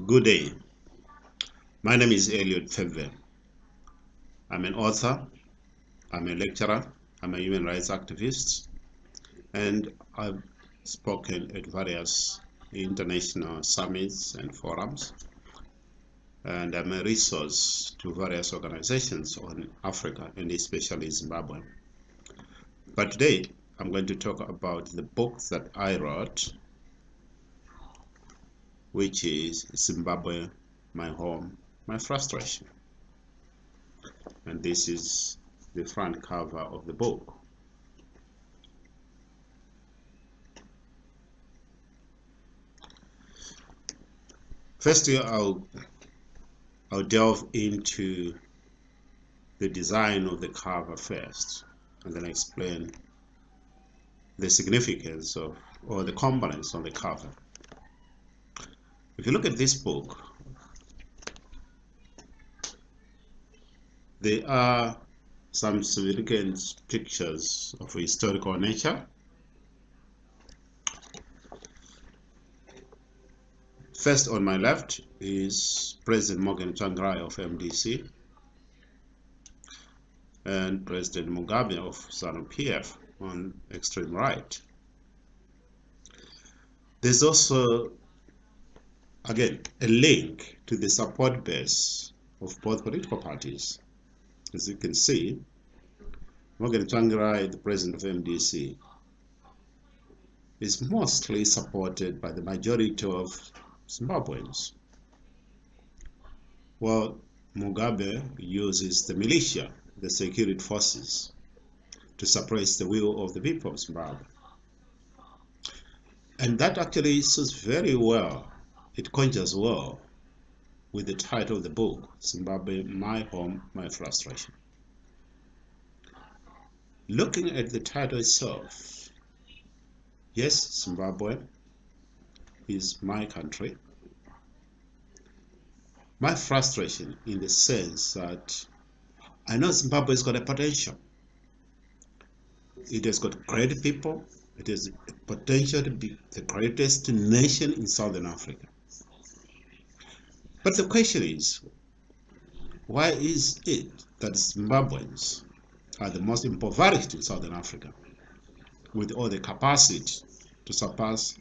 Good day. My name is Pfebve. I'm an author, I'm a lecturer, I'm a human rights activist, and I've spoken at various international summits and forums, and I'm a resource to various organizations on Africa and especially Zimbabwe. But today, I'm going to talk about the book that I wrote, which is Zimbabwe, My Home, My Frustration. And this is the front cover of the book. First, I'll delve into the design of the cover first, and then explain the significance of or the components on the cover. If you look at this book, there are some significant pictures of a historical nature. First, on my left is President Morgan Tsvangirai of MDC and President Mugabe of ZANU-PF on extreme right. There's also, again, a link to the support base of both political parties. As you can see, Morgan Tsvangirai, the president of MDC, is mostly supported by the majority of Zimbabweans, while Mugabe uses the militia, the security forces, to suppress the will of the people of Zimbabwe. And that actually suits very well, it conjures well with the title of the book, Zimbabwe, My Home, My Frustration. Looking at the title itself, yes, Zimbabwe is my country. My frustration in the sense that I know Zimbabwe has got a potential. It has got great people. It has a potential to be the greatest nation in Southern Africa. But the question is, why is it that Zimbabweans are the most impoverished in Southern Africa, with all the capacity to surpass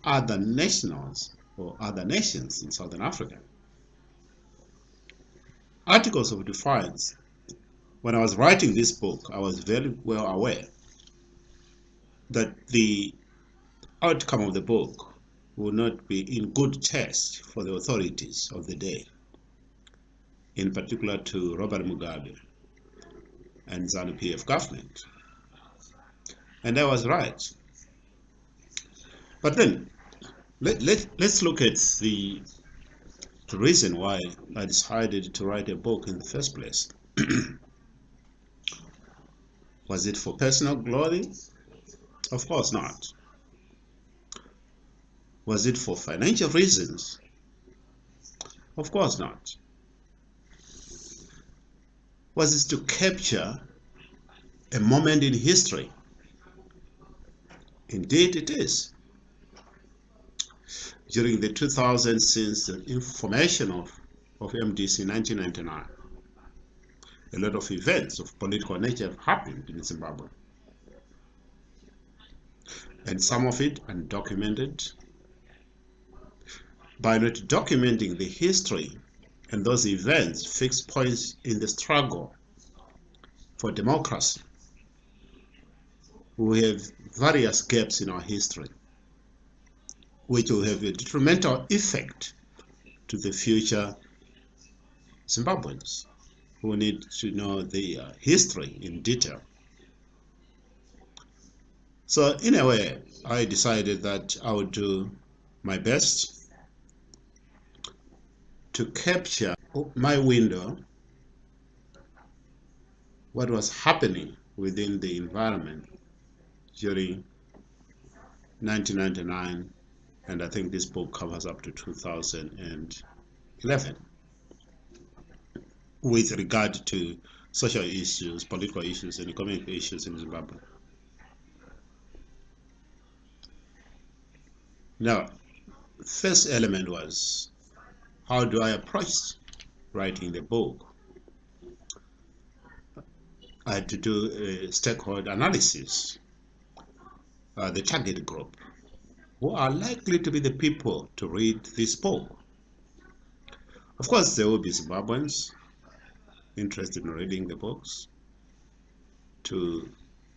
other nationals or other nations in Southern Africa? Articles of defiance. When I was writing this book, I was very well aware that the outcome of the book would not be in good taste for the authorities of the day, in particular to Robert Mugabe and ZANU-PF government. And I was right. But then, let's look at the reason why I decided to write a book in the first place. Was it for personal glory? Of course not. Was it for financial reasons? Of course not. Was it to capture a moment in history? Indeed it is. During the 2000s, since the formation of MDC in 1999, a lot of events of political nature have happened in Zimbabwe. And some of it undocumented. By not documenting the history and those events, fixed points in the struggle for democracy, we have various gaps in our history, which will have a detrimental effect to the future Zimbabweans who need to know the history in detail. So in a way, I decided that I would do my best to capture my window what was happening within the environment during 1999, and I think this book covers up to 2011 with regard to social issues, political issues, and economic issues in Zimbabwe. Now, first element was how do I approach writing the book? I had to do a stakeholder analysis, the target group, who are likely to be the people to read this book. Of course, there will be Zimbabweans interested in reading the books to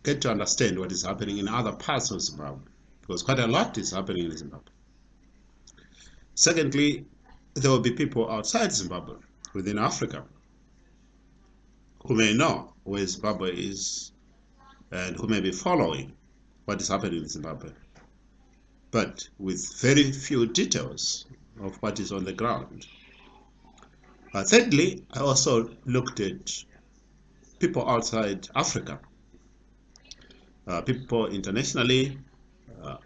get to understand what is happening in other parts of Zimbabwe, because quite a lot is happening in Zimbabwe. Secondly, there will be people outside Zimbabwe, within Africa, who may know where Zimbabwe is and who may be following what is happening in Zimbabwe, but with very few details of what is on the ground. Thirdly, I also looked at people outside Africa, people internationally,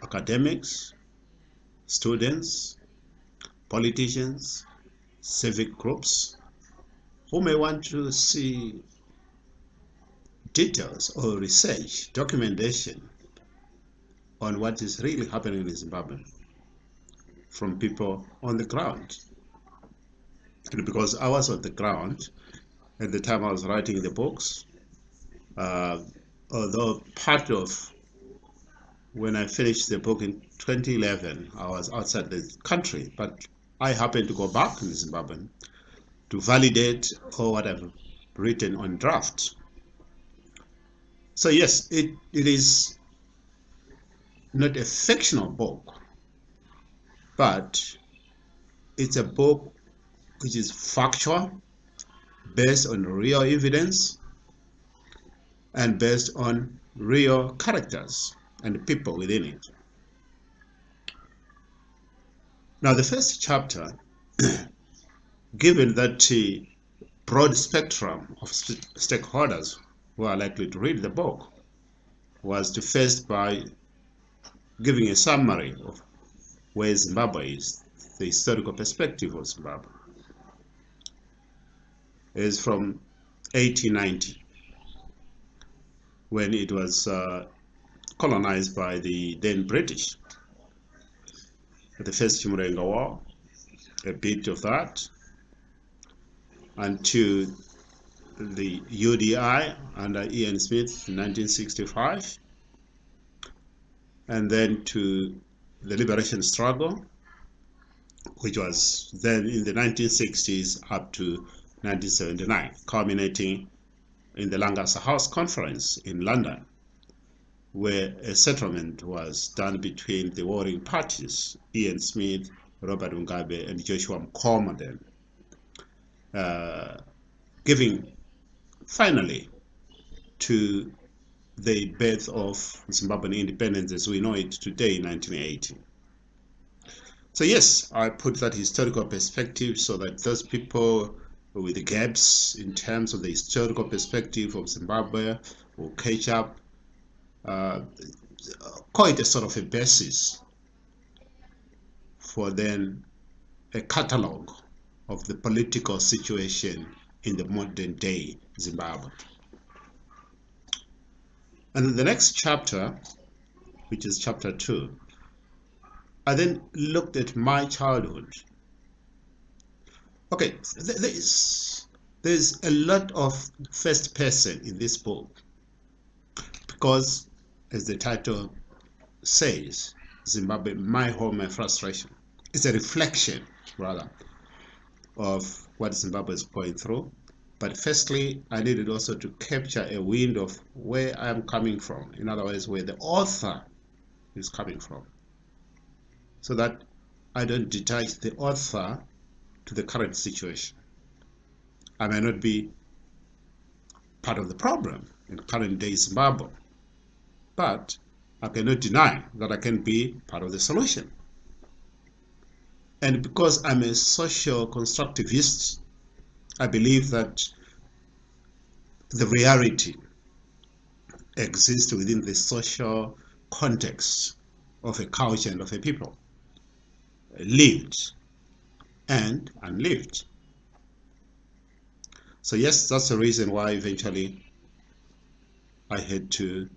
academics, students, politicians, civic groups, who may want to see details or research, documentation on what is really happening in Zimbabwe from people on the ground. And because I was on the ground at the time I was writing the books, although part of when I finished the book in 2011, I was outside the country, but I happened to go back in Zimbabwe to validate all what I've written on draft. So yes, it is not a fictional book, but it's a book which is factual, based on real evidence, and based on real characters and people within it. Now, the first chapter, given that broad spectrum of stakeholders who are likely to read the book, was to first by giving a summary of where Zimbabwe is, the historical perspective of Zimbabwe. It is from 1890, when it was colonized by the then British. The First Chimurenga War, a bit of that, until the UDI under Ian Smith in 1965, and then to the liberation struggle, which was then in the 1960s up to 1979, culminating in the Lancaster House Conference in London, where a settlement was done between the warring parties, Ian Smith, Robert Mugabe, and Joshua Mkoma, then, giving finally to the birth of Zimbabwean independence as we know it today in 1980. So yes, I put that historical perspective so that those people with the gaps in terms of the historical perspective of Zimbabwe will catch up, quite a sort of a basis for then a catalogue of the political situation in the modern day Zimbabwe. And the next chapter, which is chapter 2, I then looked at my childhood. Okay, there's a lot of first person in this book because, as the title says, Zimbabwe, my home, my frustration. It's a reflection, rather, of what Zimbabwe is going through. But firstly, I needed also to capture a wind of where I am coming from. In other words, where the author is coming from, so that I don't detach the author to the current situation. I may not be part of the problem in current day Zimbabwe, but I cannot deny that I can be part of the solution. And because I'm a social constructivist, I believe that the reality exists within the social context of a culture and of a people, lived and unlived. So yes, that's the reason why eventually I had to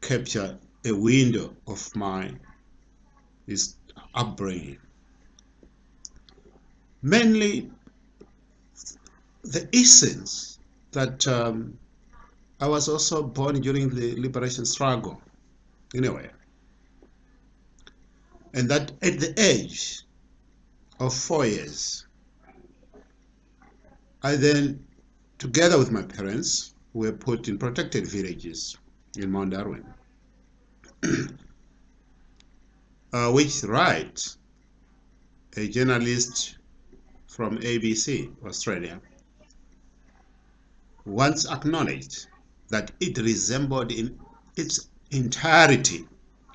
capture a window of my upbringing. mainly the essence that I was also born during the liberation struggle, anyway, and that at the age of 4 years, I then, together with my parents, were put in protected villages in Mount Darwin, which Wright, a journalist from ABC, Australia, once acknowledged that it resembled in its entirety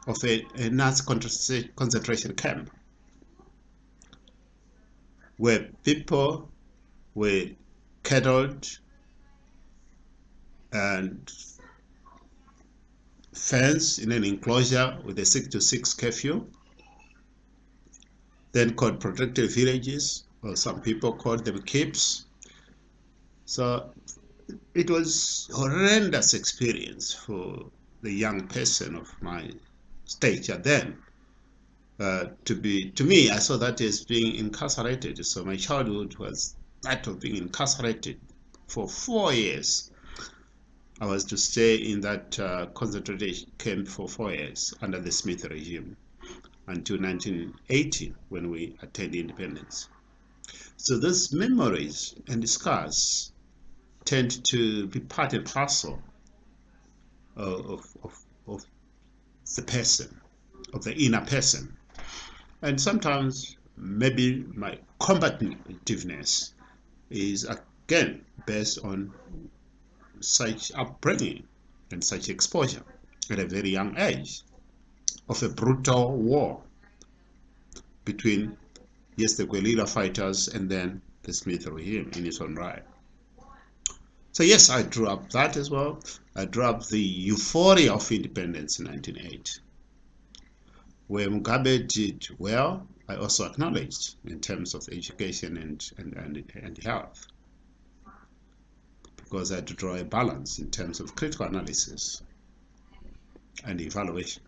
of a Nazi concentration camp, where people were cattled and fenced in an enclosure with a 6-to-6 curfew, then called protected villages, or some people called them keeps. So it was a horrendous experience for the young person of my stature then. To me, I saw that as being incarcerated. So my childhood was that of being incarcerated for 4 years. I was to stay in that concentration camp for 4 years under the Smith regime until 1980, when we attained independence. So those memories and scars tend to be part and parcel of the person, of the inner person. And sometimes maybe my combativeness is again based on such upbringing and such exposure at a very young age of a brutal war between, yes, the guerrilla fighters and then the Smith regime in its own right. So yes, I drew up that as well. I drew up the euphoria of independence in 1980. Where Mugabe did well, I also acknowledged in terms of education and health, because I had to draw a balance in terms of critical analysis and evaluation.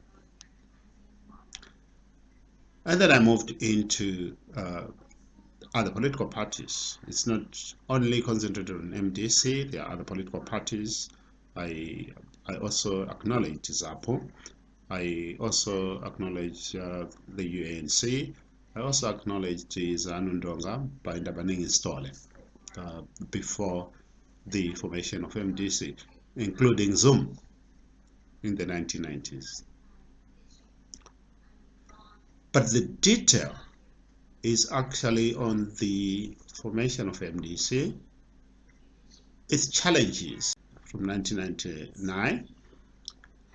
And then I moved into other political parties. It's not only concentrated on MDC, there are other political parties. I also acknowledge ZAPO. I also acknowledge the UANC. I also acknowledge Zanundonga by Ndabaningi Stole before the formation of MDC, including Zoom in the 1990s. But the detail is actually on the formation of MDC, its challenges from 1999,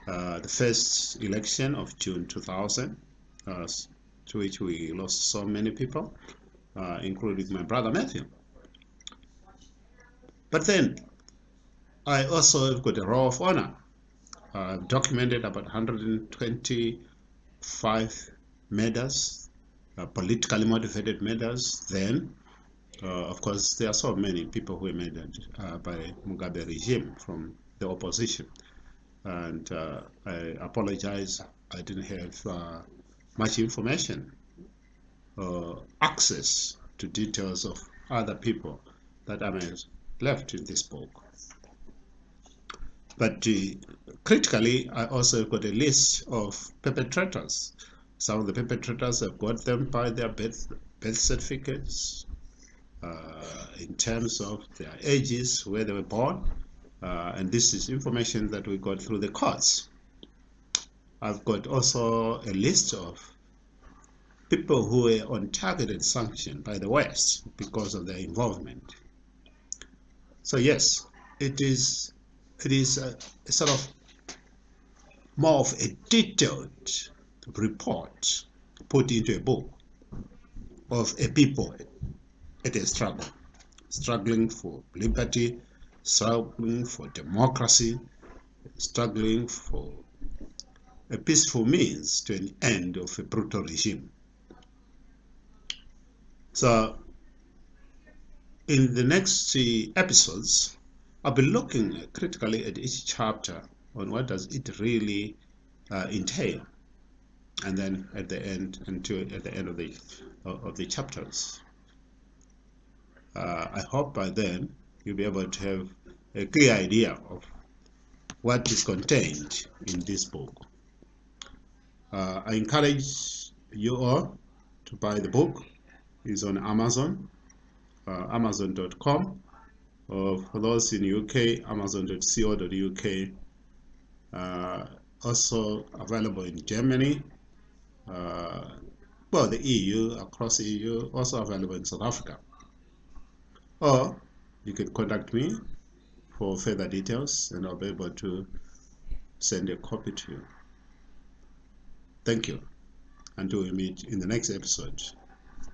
the first election of June 2000, to which we lost so many people, including my brother Matthew. But then I also have got a row of honor. I've documented about 125 murders, politically motivated murders then. Of course, there are so many people who were murdered by Mugabe regime from the opposition. And I apologize, I didn't have much information or access to details of other people that I may have left in this book. But critically, I also got a list of perpetrators. Some of the perpetrators have got them by their birth certificates, in terms of their ages, where they were born, and this is information that we got through the courts. I've got also a list of people who were on targeted sanction by the West because of their involvement. So yes, it is a sort of more of a detailed report put into a book of a people at a struggle, struggling for liberty, struggling for democracy, struggling for a peaceful means to an end of a brutal regime. So in the next episodes, I'll be looking critically at each chapter on what does it really entail, and then at the end, of the chapters, I hope by then you'll be able to have a clear idea of what is contained in this book. I encourage you all to buy the book. It's on Amazon, amazon.com, or for those in UK, amazon.co.uk. Also available in Germany, well, the EU, across the EU, also available in South Africa. Or you can contact me for further details and I'll be able to send a copy to you. Thank you. Until we meet in the next episode.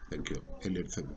Thank you. Elliot Pfebve.